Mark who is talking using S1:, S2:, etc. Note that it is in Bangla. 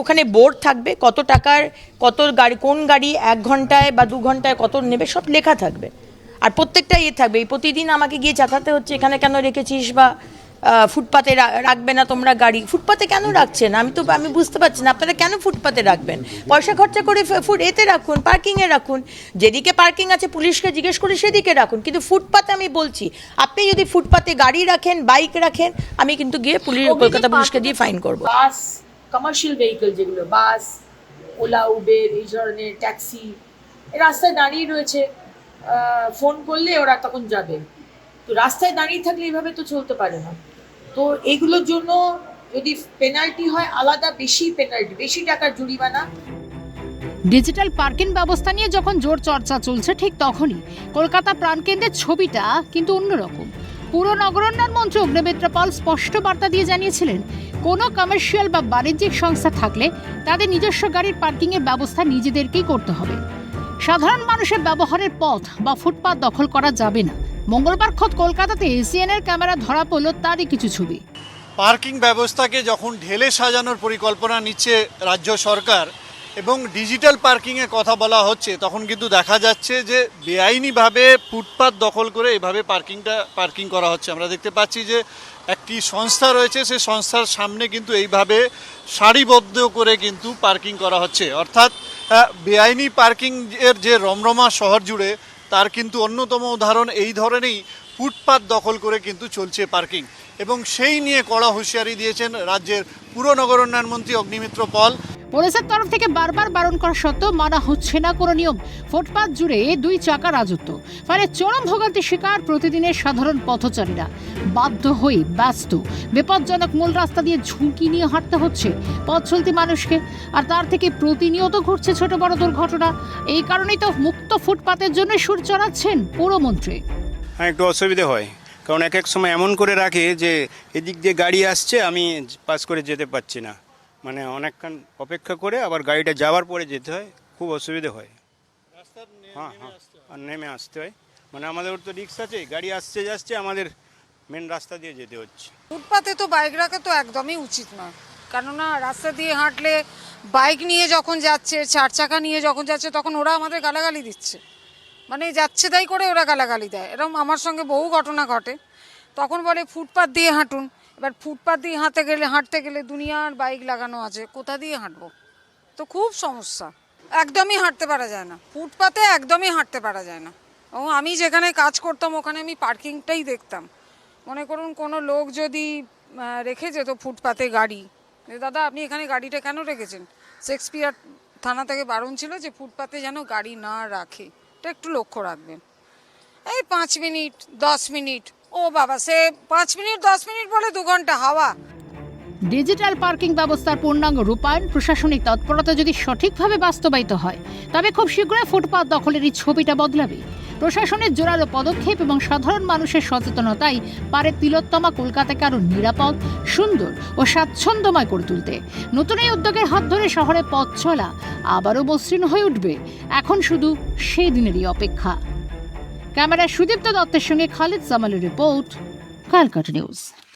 S1: ওখানে বোর্ড থাকবে, কত টাকার কত গাড়ি, কোন গাড়ি 1 ঘন্টায় বা 2 ঘন্টায় কত নেবে, সব লেখা থাকবে। আর প্রত্যেকটা থাকবে, প্রতিদিন আমাকে গিয়ে চাতাতে হচ্ছে এখানে কেন রেখেছিস, বা ফুটপাতে রাখবে না তোমরা গাড়ি। ফুটপাতে কেন রাখছেন আমি বুঝতে পারছি না, আপনারা কেন ফুটপাতে রাখবেন? পয়সা খরচা করে এতে রাখুন, পার্কিংয়ে রাখুন। যেদিকে পার্কিং আছে পুলিশকে জিজ্ঞেস করে সেদিকে রাখুন, কিন্তু ফুটপাতে আমি বলছি, আপনি যদি ফুটপাতে গাড়ি রাখেন, বাইক রাখেন, আমি কিন্তু গিয়ে কলকাতা পুলিশকে দিয়ে ফাইন করবো।
S2: বাস, কমার্শিয়াল ভেহিকল যেগুলো বাস, ওলা, উবের, এই ধরনের ট্যাক্সি রাস্তায় দাঁড়িয়ে রয়েছে, ফোন করলে ওরা তখন যাবে। তো রাস্তায় দাঁড়িয়ে থাকলে এইভাবে তো চলতে পারে না। তো এইগুলোর জন্য যদি পেনাল্টি হয়, আলাদা বেশি পেনাল্টি, বেশি টাকার জরিমানা।
S3: ডিজিটাল পার্কিং ব্যবস্থা নিয়ে যখন জোর চর্চা চলছে, ঠিক তখনই কলকাতা প্রাণকেন্দ্রের ছবিটা কিন্তু অন্যরকম। পুর নগরোন্নয়ন মন্ত্রী অগ্নিমিত্র পাল স্পষ্ট বার্তা দিয়ে জানিয়েছিলেন, কোনো কমার্শিয়াল বা বাণিজ্যিক সংস্থা থাকলে তাদের নিজস্ব গাড়ির পার্কিংয়ের ব্যবস্থা নিজেদেরকেই করতে হবে। সাধারণ মানুষের ব্যবহারের পথ বা ফুটপাত দখল করা যাবে না। মঙ্গলবার খোদ কলকাতাতে সিএনএর ক্যামেরা ধরা পড়ল তারই কিছু ছবি।
S4: পার্কিং ব্যবস্থাকে যখন ঢেলে সাজানোর পরিকল্পনা নিচ্ছে রাজ্য সরকার এবং ডিজিটাল পার্কিংয়ের কথা বলা হচ্ছে, তখন কিন্তু দেখা যাচ্ছে যে বেআইনিভাবে ফুটপাত দখল করে এভাবে পার্কিং করা হচ্ছে। আমরা দেখতে পাচ্ছি যে একটি সংস্থা রয়েছে, সেই সংস্থার সামনে কিন্তু এইভাবে সারিবদ্ধ করে কিন্তু পার্কিং করা হচ্ছে। অর্থাৎ বেআইনি পার্কিং এর যে রমরমা শহর জুড়ে, তার কিন্তু অন্যতম উদাহরণ এই ধরনেরই ফুটপাত দখল করে কিন্তু চলছে পার্কিং। এবং সেই নিয়ে কড়া হুঁশিয়ারি দিয়েছেন রাজ্যের পুর নগরোন্নয়ন মন্ত্রী অগ্নিমিত্র পাল।
S3: পুলিশের তরফ থেকে বারবার বারণ করা সত্ত্বেও মানা হচ্ছে না কোনো নিয়ম। ফুটপাত জুড়ে 2 চাকা রাজত্ব, ফলে চরম ভোগান্তি শিকার প্রতিদিনের সাধারণ পথচারীরা। বাধ্য হয়ে ব্যস্ত বিপজ্জনক মূল রাস্তা দিয়ে ঝুঁকি নিয়ে হাঁটতে হচ্ছে পথ চলতি মানুষকে, আর তার থেকে প্রতিনিয়ত ঘটছে ছোট বড় দুর্ঘটনা। এই কারণেই তো মুক্ত ফুটপাতের জন্য সুর চড়াচ্ছেন পুরমন্ত্রী।
S5: হ্যাঁ, একটু অসুবিধে হয়, কারণ এক সময় এমন করে রাখে যে এদিক দিয়ে গাড়ি আসছে, আমি পাস করে যেতে পারছি না, মানে অনেকক্ষণ অপেক্ষা করে আবার গাড়িটা যাওয়ার পরে যেতে হয়, খুব অসুবিধে হয়। হ্যাঁ, আর নেমে আসতে হয়, মানে আমাদের তো রিক্স আছে, গাড়ি আসছে যাচ্ছে, আমাদের মেন রাস্তা দিয়ে যেতে হচ্ছে।
S6: ফুটপাতে তো বাইক রাখা তো একদমই উচিত নয়, কেননা রাস্তা দিয়ে হাঁটলে বাইক নিয়ে যখন যাচ্ছে, 4 চাকা নিয়ে যখন যাচ্ছে, তখন ওরা আমাদের গালাগালি দিচ্ছে, মানে যাচ্ছে তাই করে ওরা গালাগালি দেয়। এরকম আমার সঙ্গে বহু ঘটনা ঘটে। তখন বলে ফুটপাত দিয়ে হাঁটুন। এবার ফুটপাত দিয়ে হাঁটতে গেলে দুনিয়ার বাইক লাগানো আছে, কোথা দিয়ে হাঁটবো? তো খুব সমস্যা, একদমই হাঁটতে পারা যায় না ফুটপাতে, একদমই হাঁটতে পারা যায় না। ও আমি যেখানে কাজ করতাম ওখানে আমি পার্কিংটাই দেখতাম। মনে করুন কোনো লোক যদি রেখে যেত ফুটপাতে গাড়ি, দাদা আপনি এখানে গাড়িটা কেন রেখেছেন? শেক্সপিয়ার থানা থেকে বারণ ছিল যে ফুটপাতে যেন গাড়ি না রাখে, এটা একটু লক্ষ্য রাখবেন। এই 5 মিনিট 10 মিনিট, ও বাবা, সে 5 মিনিট 10 মিনিট বলে 2 ঘন্টা হাওয়া।
S3: ডিজিটাল পার্কিং ব্যবস্থার পূর্ণাঙ্গ রূপায়ণ, প্রশাসনিক তৎপরতা যদি সঠিকভাবে বাস্তবায়িত হয়, তবে খুব শীঘ্রই ফুটপাত দখলের এই ছবিটা বদলাবে। প্রশাসনের জোরালো পদক্ষেপ এবং সাধারণ মানুষের সচেতনতাই পারে তিলোত্তমা কলকাতাকে আরও নিরাপদ, সুন্দর ও স্বাচ্ছন্দ্যময় করে তুলতে। নতুন এই উদ্যোগের হাত ধরে শহরে পথ চলা আবারও মসৃণ হয়ে উঠবে। এখন শুধু সেই দিনেরই অপেক্ষা। ক্যামেরায় সুদীপ্ত দত্তের সঙ্গে খালিদ জামালের রিপোর্ট, ক্যালকাটা নিউজ।